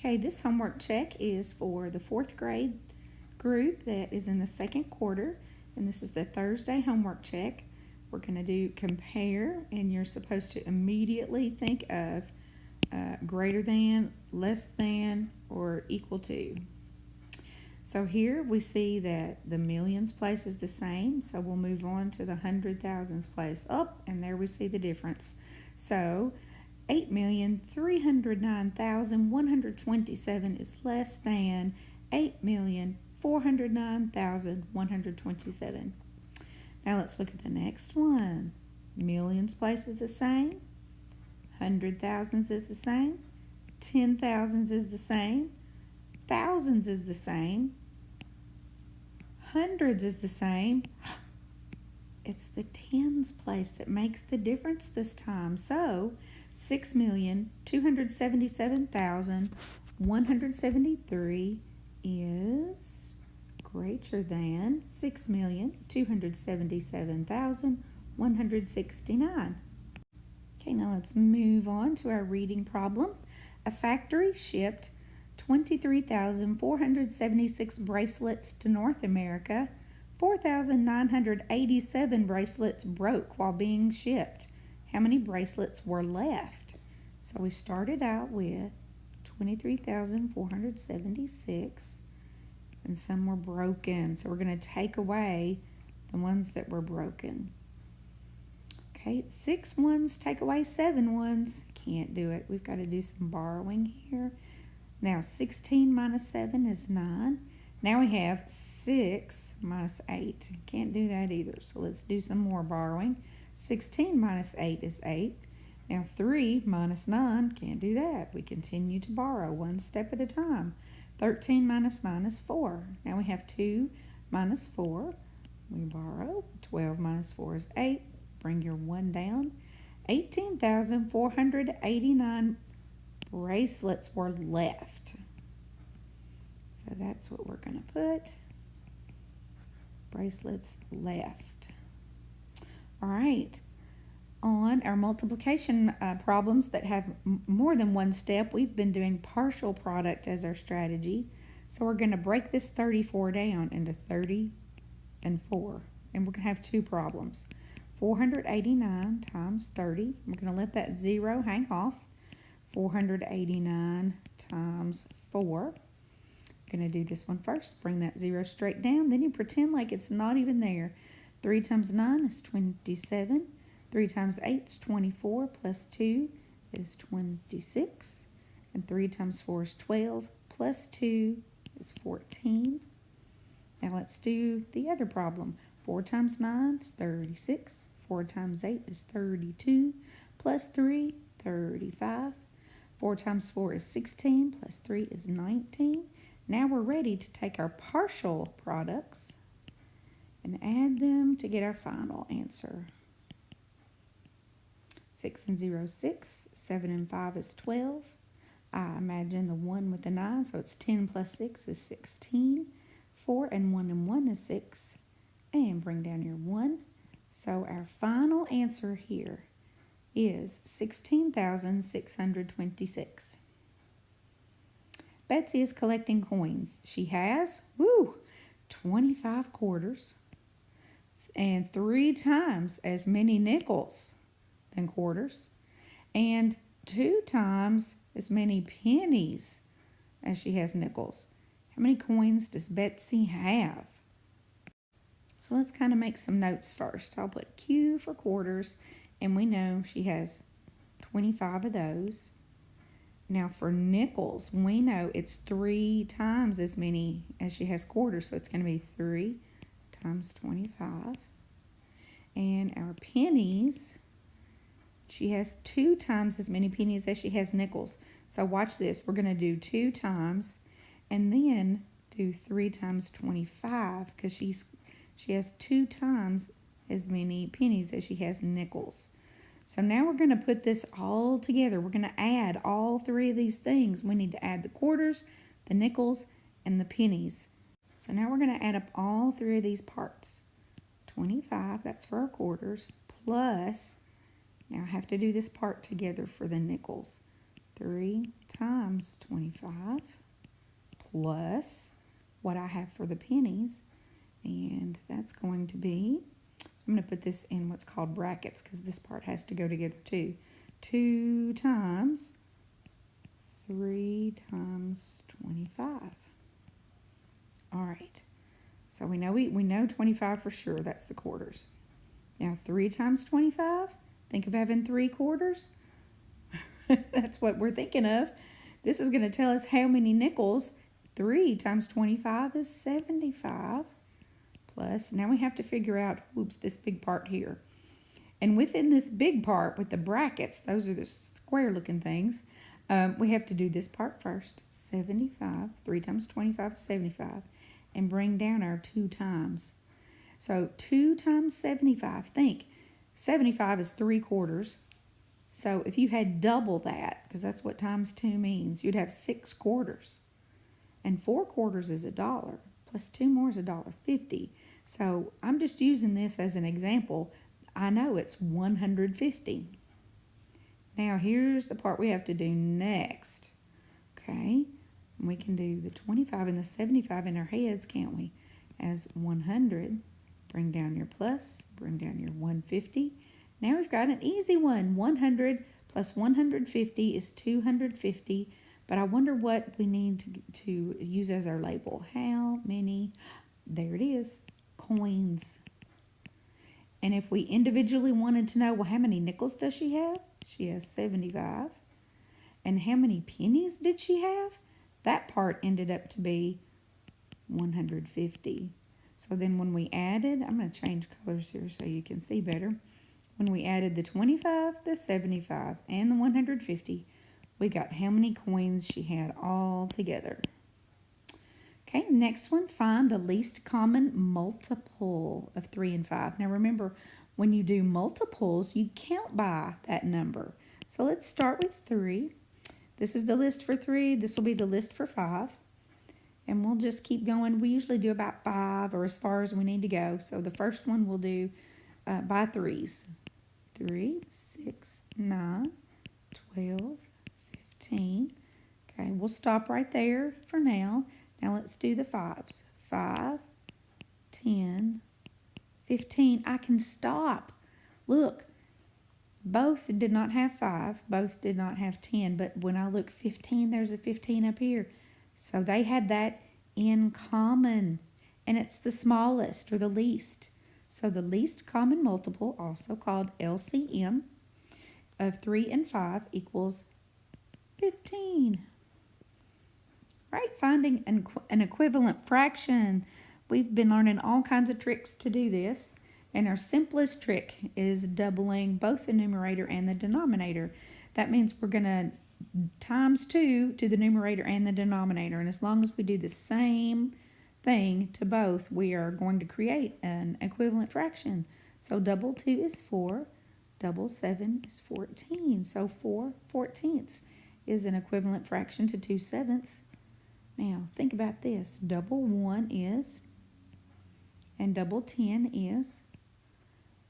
Okay, this homework check is for the 4th grade group that is in the 2nd quarter, and this is the Thursday homework check. We're going to do compare, and you're supposed to immediately think of greater than, less than, or equal to. So here we see that the millions place is the same, so we'll move on to the hundred thousands place. And there we see the difference. So 8,309,127 is less than 8,409,127. Now let's look at the next one. Millions place is the same. Hundred thousands is the same. 10,000s is the same. Thousands is the same. Hundreds is the same. It's the tens place that makes the difference this time. So 6,277,173 is greater than 6,277,169. Okay, now let's move on to our reading problem. A factory shipped 23,476 bracelets to North America. 4,987 bracelets broke while being shipped. How many bracelets were left? So we started out with 23,476, and some were broken. So we're going to take away the ones that were broken. Okay, 6 ones take away 7 ones. Can't do it. We've got to do some borrowing here. Now 16 minus 7 is 9. Now we have 6 minus 8. Can't do that either. So let's do some more borrowing. 16 minus 8 is 8. Now 3 minus 9, can't do that. We continue to borrow one step at a time. 13 minus 9 is 4. Now we have 2 minus 4. We borrow. 12 minus 4 is 8. Bring your 1 down. 18,489 bracelets were left. So that's what we're going to put. Bracelets left. All right. On our multiplication problems that have more than one step, we've been doing partial product as our strategy. So we're going to break this 34 down into 30 and 4. And we're going to have 2 problems. 489 times 30. We're going to let that 0 hang off. 489 times 4. I'm going to do this one first. Bring that 0 straight down. Then you pretend like it's not even there. 3 times 9 is 27. 3 times 8 is 24. Plus 2 is 26. And 3 times 4 is 12. Plus 2 is 14. Now let's do the other problem. 4 times 9 is 36. 4 times 8 is 32. Plus 3, 35. 4 times 4 is 16. Plus 3 is 19. Now we're ready to take our partial products and add them to get our final answer. 6 and 0 is 6. 7 and 5 is 12. I imagine the 1 with the 9, so it's 10 plus 6 is 16. 4 and 1 is 6. And bring down your 1. So our final answer here is 16,626. Betsy is collecting coins. She has, 25 quarters and 3 times as many nickels than quarters and 2 times as many pennies as she has nickels. How many coins does Betsy have? So let's kind of make some notes first. I'll put Q for quarters, and we know she has 25 of those. Now for nickels, we know it's 3 times as many as she has quarters, so it's going to be 3 times 25. And our pennies, she has 2 times as many pennies as she has nickels. So watch this. We're going to do 2 times and then do 3 times 25 because she has 2 times as many pennies as she has nickels. So now we're going to put this all together. We're going to add all 3 of these things. We need to add the quarters, the nickels, and the pennies. So now we're going to add up all 3 of these parts. 25, that's for our quarters, plus, now I have to do this part together for the nickels. 3 times 25 plus what I have for the pennies, and that's going to be, I'm going to put this in what's called brackets because this part has to go together too. 2 times 3 times 25. All right, so we know 25 for sure. That's the quarters. Now 3 times 25, think of having 3 quarters. That's what we're thinking of. This is going to tell us how many nickels. 3 times 25 is 75. Plus, now we have to figure out, oops, this big part here. And within this big part with the brackets, those are the square looking things, we have to do this part first. 75, 3 times 25 is 75. And bring down our 2 times. So 2 times 75, think, 75 is 3 quarters. So if you had double that, because that's what times 2 means, you'd have 6 quarters. And 4 quarters is $1, plus 2 more is $1.50. So I'm just using this as an example. I know it's 150. Now here's the part we have to do next. Okay, we can do the 25 and the 75 in our heads, can't we? As 100, bring down your plus, bring down your 150. Now we've got an easy one. 100 plus 150 is 250. But I wonder what we need to use as our label. How many, there it is, coins. And if we individually wanted to know, well, how many nickels does she have? She has 75. And how many pennies did she have? That part ended up to be 150. So then when we added, I'm going to change colors here so you can see better. When we added the 25, the 75, and the 150, we got how many coins she had all together. Okay, next one, find the least common multiple of 3 and 5. Now remember, when you do multiples, you count by that number. So let's start with 3. This is the list for 3. This will be the list for 5. And we'll just keep going. We usually do about 5 or as far as we need to go. So the first one we'll do by 3s. 3, 6, 9, 12, 15. Okay, we'll stop right there for now. Now let's do the 5s. 5, 10, 15. I can stop. Look, both did not have 5. Both did not have 10. But when I look 15, there's a 15 up here. So they had that in common. And it's the smallest or the least. So the least common multiple, also called LCM, of 3 and 5 equals 15. Right, finding an equivalent fraction. We've been learning all kinds of tricks to do this. And our simplest trick is doubling both the numerator and the denominator. That means we're going to times 2 to the numerator and the denominator. And as long as we do the same thing to both, we are going to create an equivalent fraction. So double 2 is 4, double 7 is 14. So 4/14 is an equivalent fraction to 2/7. Now think about this. Double 1 is, and double 10 is,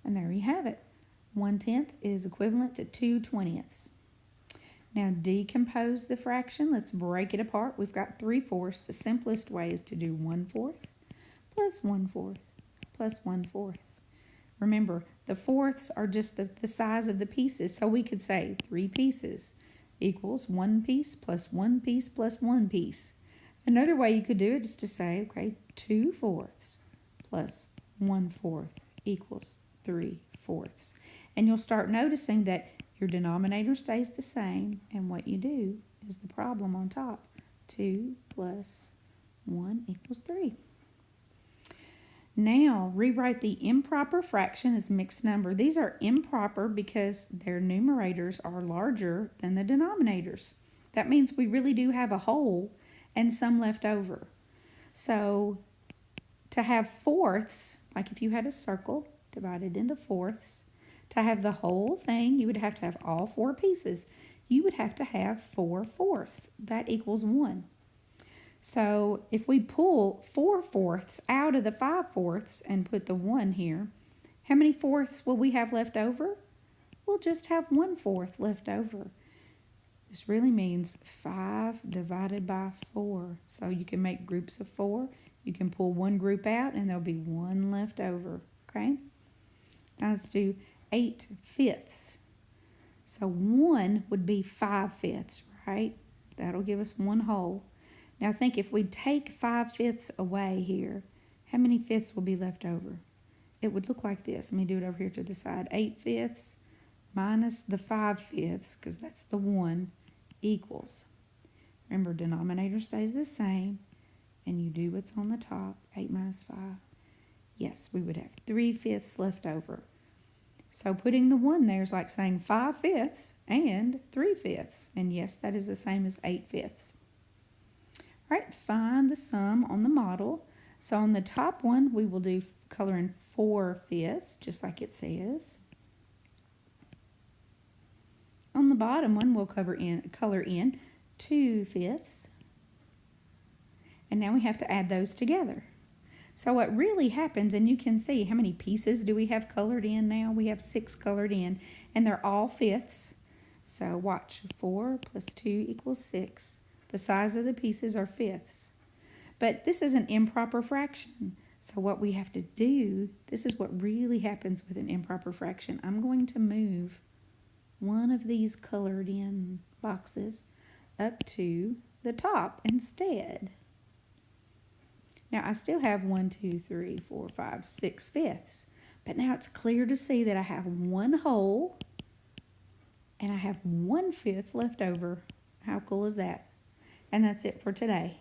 and there you have it. 1/10 is equivalent to 2/20. Now decompose the fraction. Let's break it apart. We've got 3/4. The simplest way is to do 1/4 plus 1/4 plus 1/4. Remember, the fourths are just the size of the pieces. So we could say 3 pieces equals 1 piece plus 1 piece plus 1 piece. Another way you could do it is to say, okay, 2/4 plus 1/4 equals 3/4. And you'll start noticing that your denominator stays the same, and what you do is the problem on top. 2 plus 1 equals 3. Now, rewrite the improper fraction as mixed number. These are improper because their numerators are larger than the denominators. That means we really do have a whole and some left over. So, to have fourths, like if you had a circle divided into fourths, to have the whole thing, you would have to have all 4 pieces. You would have to have 4/4. That equals 1. So if we pull 4/4 out of the 5/4 and put the 1 here, how many fourths will we have left over? We'll just have 1/4 left over. This really means 5 divided by 4. So you can make groups of 4. You can pull one group out and there'll be one left over. Okay? Now let's do 8/5. So 1 would be 5/5, right? That'll give us 1 whole. Now think, if we take 5/5 away here, how many fifths will be left over? It would look like this. Let me do it over here to the side. 8/5 minus the 5/5, because that's the 1, equals. Remember, denominator stays the same, and you do what's on the top. 8 minus 5. Yes, we would have 3/5 left over. So putting the 1 there is like saying 5/5 and 3/5. And yes, that is the same as 8/5. All right, find the sum on the model. So on the top one, we will do color in 4/5, just like it says. On the bottom one, we'll color in 2/5. And now we have to add those together. So what really happens, and you can see how many pieces do we have colored in now? We have 6 colored in, and they're all fifths. So watch, 4 plus 2 equals 6. The size of the pieces are fifths. But this is an improper fraction. So what we have to do, this is what really happens with an improper fraction. I'm going to move one of these colored in boxes up to the top instead. Now I still have 1, 2, 3, 4, 5, 6 fifths. But now it's clear to see that I have 1 whole and I have 1/5 left over. How cool is that? And that's it for today.